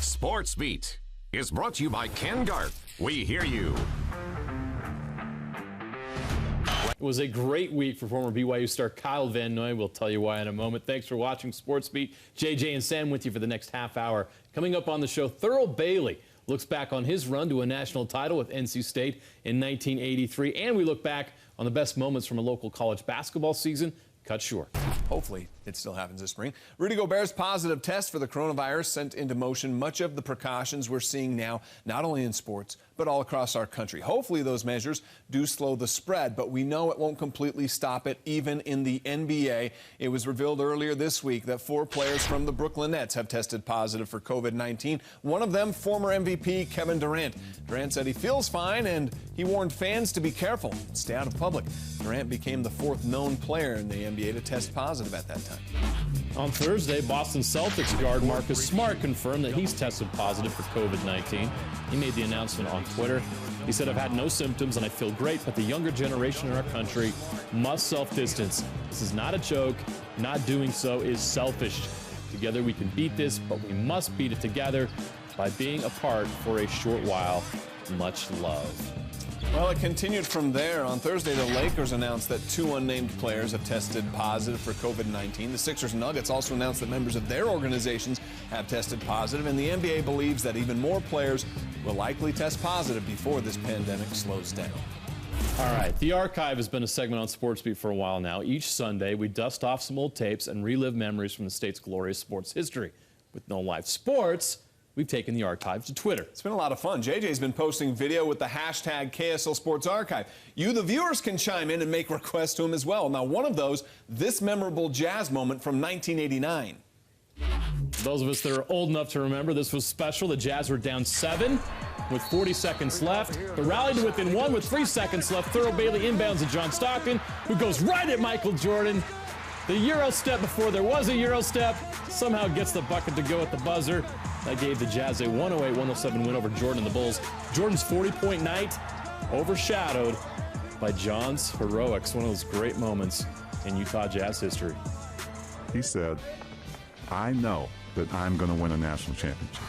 SportsBeat is brought to you by Ken Garth. We hear you. It was a great week for former BYU star Kyle Van Noy. We'll tell you why in a moment. Thanks for watching SportsBeat. JJ and Sam with you for the next half hour. Coming up on the show, Thurl Bailey looks back on his run to a national title with NC State in 1983. And we look back on the best moments from a local college basketball season cut short. Hopefully, it still happens this spring. Rudy Gobert's positive test for the coronavirus sent into motion much of the precautions we're seeing now, not only in sports, but all across our country. Hopefully, those measures do slow the spread, but we know it won't completely stop it, even in the NBA. It was revealed earlier this week that 4 players from the Brooklyn Nets have tested positive for COVID-19. One of them, former MVP Kevin Durant. Durant said he feels fine, and he warned fans to be careful and stay out of public. Durant became the 4th known player in the NBA to test positive at that time. On Thursday, Boston Celtics guard Marcus Smart confirmed that he's tested positive for COVID-19. He made the announcement on Twitter. He said, "I've had no symptoms and I feel great, but the younger generation in our country must self-distance. This is not a joke. Not doing so is selfish. Together we can beat this, but we must beat it together by being apart for a short while. Much love." Well, it continued from there. On Thursday, the Lakers announced that 2 unnamed players have tested positive for COVID-19. The Sixers and Nuggets also announced that members of their organizations have tested positive, and the NBA believes that even more players will likely test positive before this pandemic slows down. All right, The Archive has been a segment on SportsBeat for a while now. Each Sunday, we dust off some old tapes and relive memories from the state's glorious sports history. With no live sports, we've taken the archive to Twitter. It's been a lot of fun. JJ's been posting video with the hashtag KSL Sports Archive. You, the viewers, can chime in and make requests to him as well. Now, one of those, this memorable Jazz moment from 1989. Those of us that are old enough to remember, this was special. The Jazz were down 7 with 40 seconds left. They rallied to within 1 with 3 seconds left. Thurl Bailey inbounds to John Stockton, who goes right at Michael Jordan. The Euro step before there was a Euro step. Somehow gets the bucket to go at the buzzer. That gave the Jazz a 108-107 win over Jordan and the Bulls. Jordan's 40-point night overshadowed by John's heroics, one of those great moments in Utah Jazz history. He said, "I know that I'm going to win a national championship."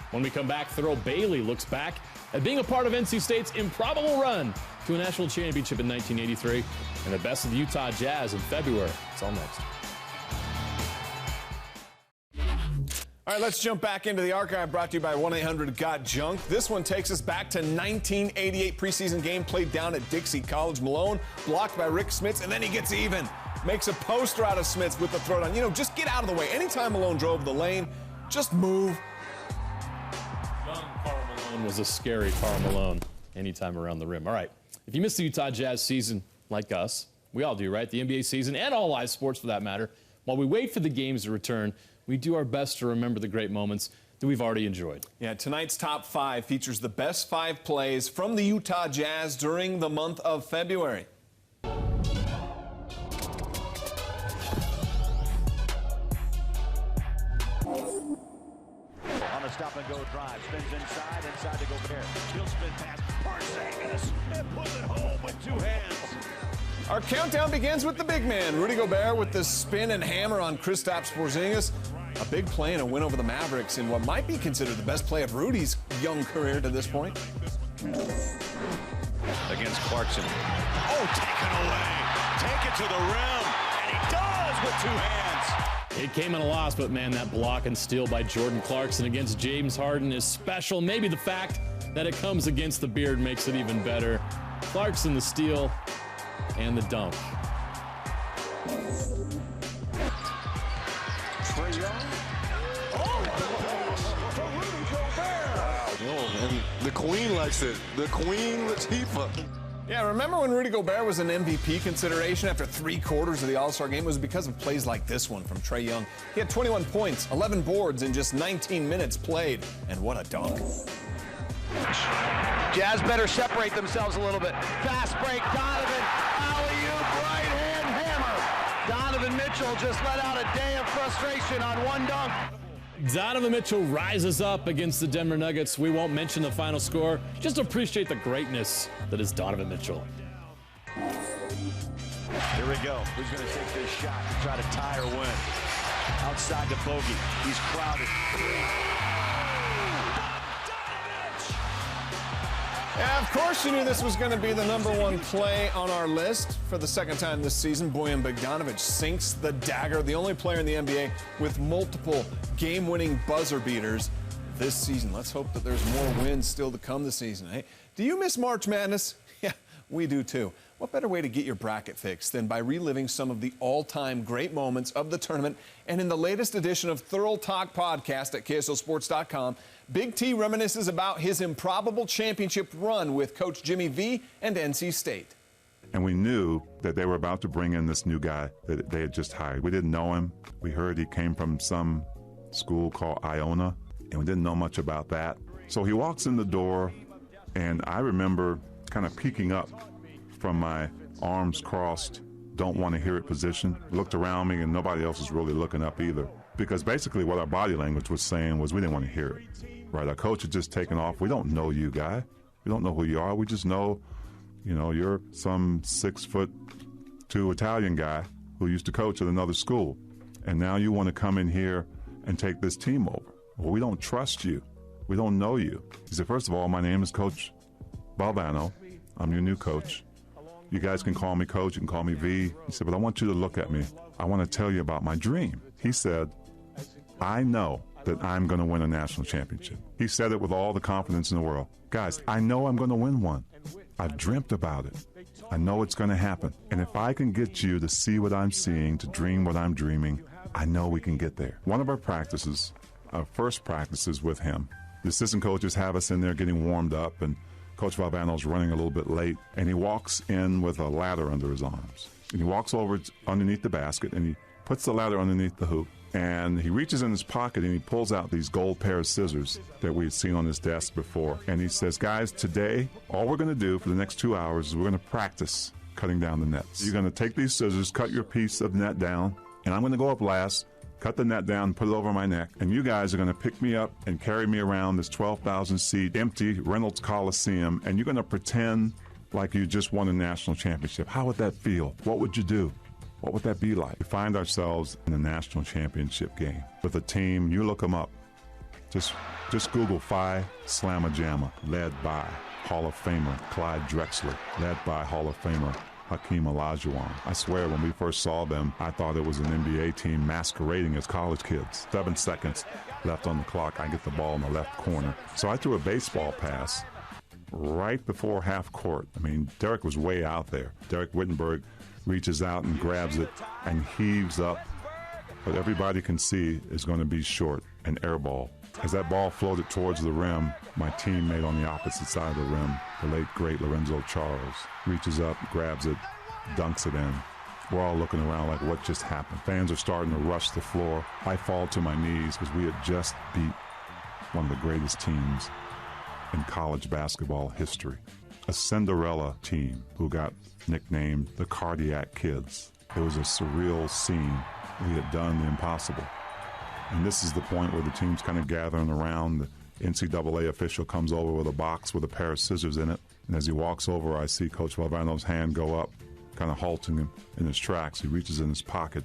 When we come back, Thurl Bailey looks back at being a part of NC State's improbable run to a national championship in 1983 and the best of the Utah Jazz in February. It's all next. All right, let's jump back into the archive brought to you by 1-800-GOT-JUNK. This one takes us back to 1988 preseason game played down at Dixie College. Malone blocked by Rick Smits, and then he gets even. Makes a poster out of Smits with the throwdown. You know, just get out of the way. Anytime Malone drove the lane, just move. Young Karl Malone was a scary Karl Malone anytime around the rim. All right, if you missed the Utah Jazz season like us, we all do, right? The NBA season and all live sports for that matter. While we wait for the games to return, we do our best to remember the great moments that we've already enjoyed. Yeah, tonight's top 5 features the best 5 plays from the Utah Jazz during the month of February. On a stop-and-go drive, spins inside to Gobert. He'll spin past Porzingis and pull it home with 2 hands. Our countdown begins with the big man, Rudy Gobert, with the spin and hammer on Kristaps Porzingis. A big play and a win over the Mavericks in what might be considered the best play of Rudy's young career to this point. Against Clarkson. Oh, taken away. Take it to the rim. And he does with 2 hands. It came in a loss, but man, that block and steal by Jordan Clarkson against James Harden is special. Maybe the fact that it comes against the beard makes it even better. Clarkson the steal and the dunk. And the Queen likes it. The Queen Latifah. Yeah, remember when Rudy Gobert was an MVP consideration after 3 quarters of the All-Star game? It was because of plays like this one from Trae Young. He had 21 points, 11 boards in just 19 minutes played. And what a dunk. Jazz better separate themselves a little bit. Fast break, Donovan. Alley-oop, right-hand hammer. Donovan Mitchell just let out a day of frustration on one dunk. Donovan Mitchell rises up against the Denver Nuggets. We won't mention the final score. Just appreciate the greatness that is Donovan Mitchell. Here we go. Who's going to take this shot to try to tie or win? Outside the bogey. He's crowded. Yeah, of course you knew this was going to be the #1 play on our list. For the second time this season, Bojan Bogdanovic sinks the dagger, the only player in the NBA with multiple game-winning buzzer beaters this season. Let's hope that there's more wins still to come this season. Hey, do you miss March Madness? Yeah, we do too. What better way to get your bracket fixed than by reliving some of the all-time great moments of the tournament? And in the latest edition of Thurl Talk podcast at KSLSports.com, Big T reminisces about his improbable championship run with Coach Jimmy V and NC State. And we knew that they were about to bring in this new guy that they had just hired. We didn't know him. We heard he came from some school called Iona, and we didn't know much about that. So he walks in the door, and I remember kind of peeking up from my arms crossed, don't want to hear it position. Looked around me, and nobody else was really looking up either. Because basically what our body language was saying was we didn't want to hear it. Right, our coach had just taken off. We don't know you, guy. We don't know who you are. We just know, you know, you're some 6'2" Italian guy who used to coach at another school. And now you want to come in here and take this team over. Well, we don't trust you. We don't know you. He said, first of all, my name is Coach Balvano. I'm your new coach. You guys can call me Coach, you can call me V. He said, but I want you to look at me. I want to tell you about my dream. He said, I know that I'm going to win a national championship. He said it with all the confidence in the world. Guys, I know I'm going to win one. I've dreamt about it. I know it's going to happen. And if I can get you to see what I'm seeing, to dream what I'm dreaming, I know we can get there. One of our practices, our first practices with him, the assistant coaches have us in there getting warmed up, and Coach Valvano's running a little bit late, and he walks in with a ladder under his arms. And he walks over underneath the basket, and he puts the ladder underneath the hoop, and he reaches in his pocket, and he pulls out these gold pair of scissors that we had seen on his desk before. And he says, guys, today, all we're going to do for the next 2 hours is we're going to practice cutting down the nets. You're going to take these scissors, cut your piece of net down, and I'm going to go up last, cut the net down, put it over my neck, and you guys are going to pick me up and carry me around this 12,000-seat empty Reynolds Coliseum, and you're going to pretend like you just won a national championship. How would that feel? What would you do? What would that be like? We find ourselves in a national championship game with a team. You look them up. Just Google Phi Slamma Jamma, led by Hall of Famer Clyde Drexler, led by Hall of Famer Hakeem Olajuwon. I swear, when we first saw them, I thought it was an NBA team masquerading as college kids. 7 seconds left on the clock. I get the ball in the left corner. So I threw a baseball pass right before half court. I mean, Derek was way out there. Derek Wittenberg reaches out and grabs it and heaves up. But everybody can see is going to be short, an air ball. As that ball floated towards the rim, my teammate on the opposite side of the rim, the late, great Lorenzo Charles, reaches up, grabs it, dunks it in. We're all looking around like, what just happened? Fans are starting to rush the floor. I fall to my knees because we had just beat one of the greatest teams in college basketball history. A Cinderella team who got nicknamed the Cardiac Kids. It was a surreal scene. We had done the impossible. And this is the point where the team's kind of gathering around. The NCAA official comes over with a box with a pair of scissors in it. And as he walks over, I see Coach Valvano's hand go up, kind of halting him in his tracks. He reaches in his pocket,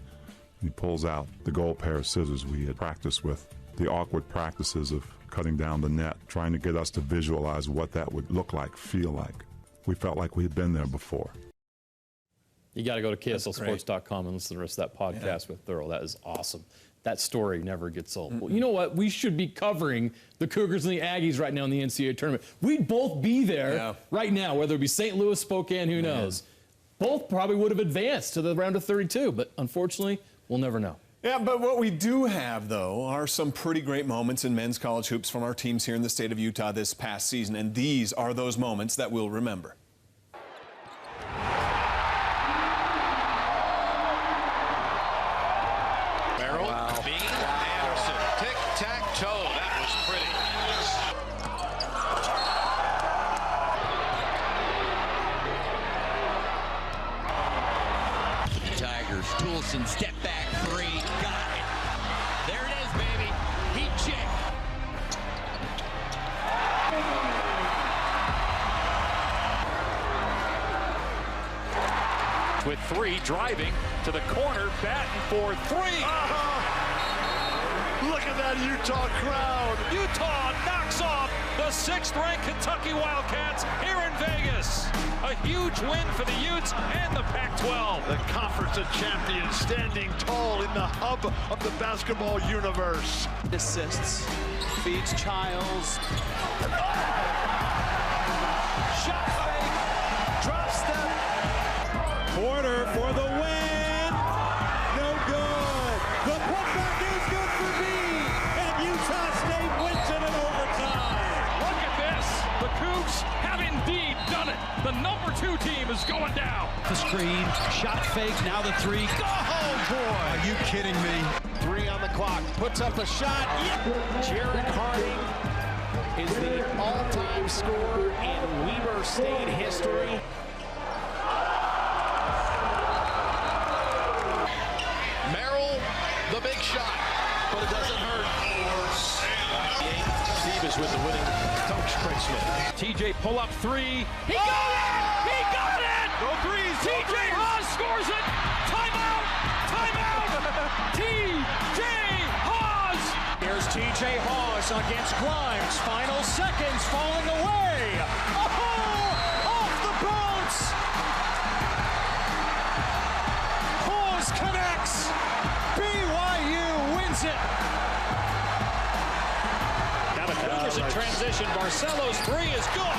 and he pulls out the gold pair of scissors we had practiced with. The awkward practices of cutting down the net, trying to get us to visualize what that would look like, feel like. We felt like we had been there before. You got to go to KSLSports.com and listen to the rest of that podcast with Thurl. That is awesome. That story never gets old. Well, you know what? We should be covering the Cougars and the Aggies right now in the NCAA tournament. We'd both be there right now, whether it be St. Louis, Spokane, who knows. Both probably would have advanced to the round of 32, but unfortunately, we'll never know. Yeah, but what we do have, though, are some pretty great moments in men's college hoops from our teams here in the state of Utah this past season, and these are those moments that we'll remember. Toolson, step back three, got it. There it is, baby. He with 3, driving to the corner, batting for 3. Look at that Utah crowd. Utah knocks off the 6th-ranked Kentucky Wildcats here in Vegas. A huge win for the Utes and the Pac-12. The Conference of Champions standing tall in the hub of the basketball universe. Assists, feeds Childs. Shot fake, drop step. Porter for the win. No good. The putback is good for me. And Utah State wins it in overtime. Look at this. The Cougs have indeed done it. The number 2 team is going down. The screen, shot fake, now the 3. Oh, boy. Are you kidding me? 3 on the clock, puts up a shot. Yep. Jared Harding is the all-time scorer in Weber State history. Merrill, the big shot, but it doesn't hurt. Stevens with the winning coach, Craig Smith. TJ pull up 3. He got it! He got it! No threes. TJ Haas scores it! Timeout! Timeout! TJ Haas! Here's TJ Haas against Grimes. Final seconds falling away. Oh! Off the bounce! Haas connects. BYU wins it. Now the Cougars in transition. Barcelo's 3 is good.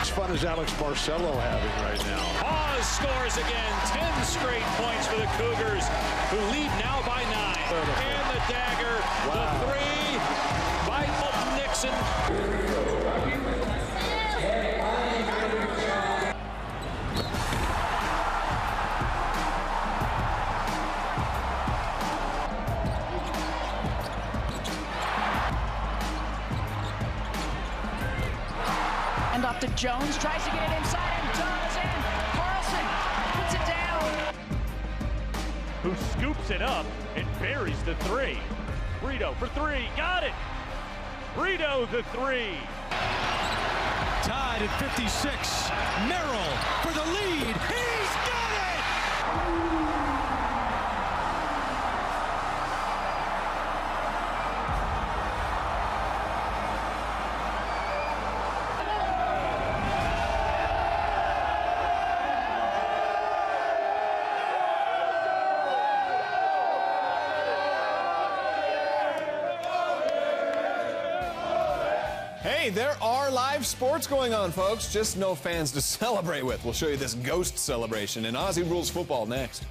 As fun as Alex Barcelo having right now. Haas scores again. 10 straight points for the Cougars, who lead now by 9. And the dagger, the 3 by Fulton Nixon. And off to Jones, tries to get it inside and does, and Carlson puts it down. Who scoops it up and buries the 3. Brito for 3, got it. Brito the 3. Tied at 56. Merrill for the lead. He's got it! Hey, there are live sports going on, folks. Just no fans to celebrate with. We'll show you this ghost celebration in Aussie Rules Football next.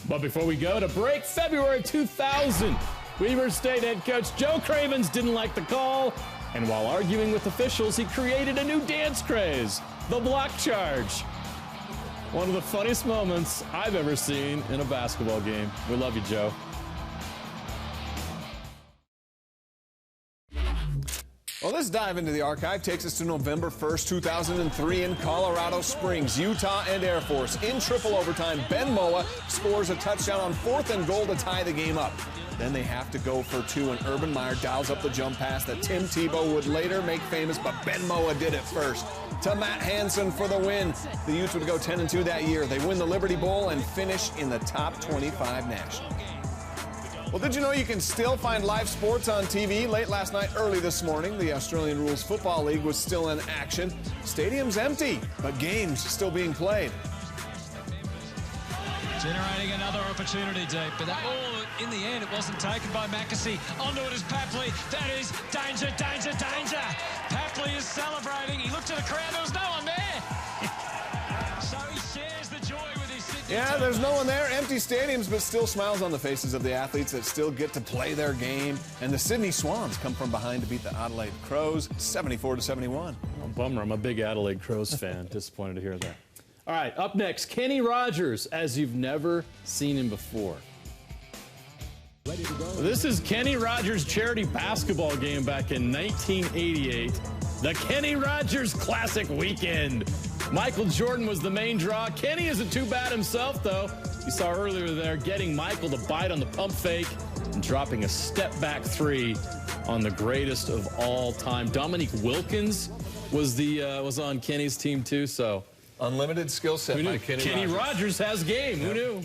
But before we go to break, February 2000, Weber State head coach Joe Cravens didn't like the call, and while arguing with officials, he created a new dance craze, the block charge. One of the funniest moments I've ever seen in a basketball game. We love you, Joe. Well, this dive into the archive takes us to November 1st, 2003 in Colorado Springs. Utah and Air Force in triple overtime. Ben Moa scores a touchdown on 4th and goal to tie the game up. Then they have to go for 2, and Urban Meyer dials up the jump pass that Tim Tebow would later make famous, but Ben Moa did it first. To Matt Hansen for the win. The Utes would go 10-2 that year. They win the Liberty Bowl and finish in the top 25 nationally. Well, did you know you can still find live sports on TV? Late last night, early this morning, the Australian Rules Football League was still in action. Stadium's empty, but games still being played. Generating another opportunity deep, but that all in the end, it wasn't taken by Mackesy. Onto it is Papley. That is danger, danger, danger. Papley is celebrating. He looked at the crowd. There was no one there. So he shares the joy with his Sydney Yeah, there's no one there. Empty stadiums, but still smiles on the faces of the athletes that still get to play their game. And the Sydney Swans come from behind to beat the Adelaide Crows 74-71. Oh, bummer. I'm a big Adelaide Crows fan. Disappointed to hear that. All right, up next, Kenny Rogers, as you've never seen him before. This is Kenny Rogers' charity basketball game back in 1988. The Kenny Rogers Classic Weekend. Michael Jordan was the main draw. Kenny isn't too bad himself, though. You saw earlier there getting Michael to bite on the pump fake and dropping a step-back 3 on the greatest of all time. Dominique Wilkins was on Kenny's team, too, so Unlimited skill set by Kenny Rogers. Kenny Rogers has game. Yep. Who knew?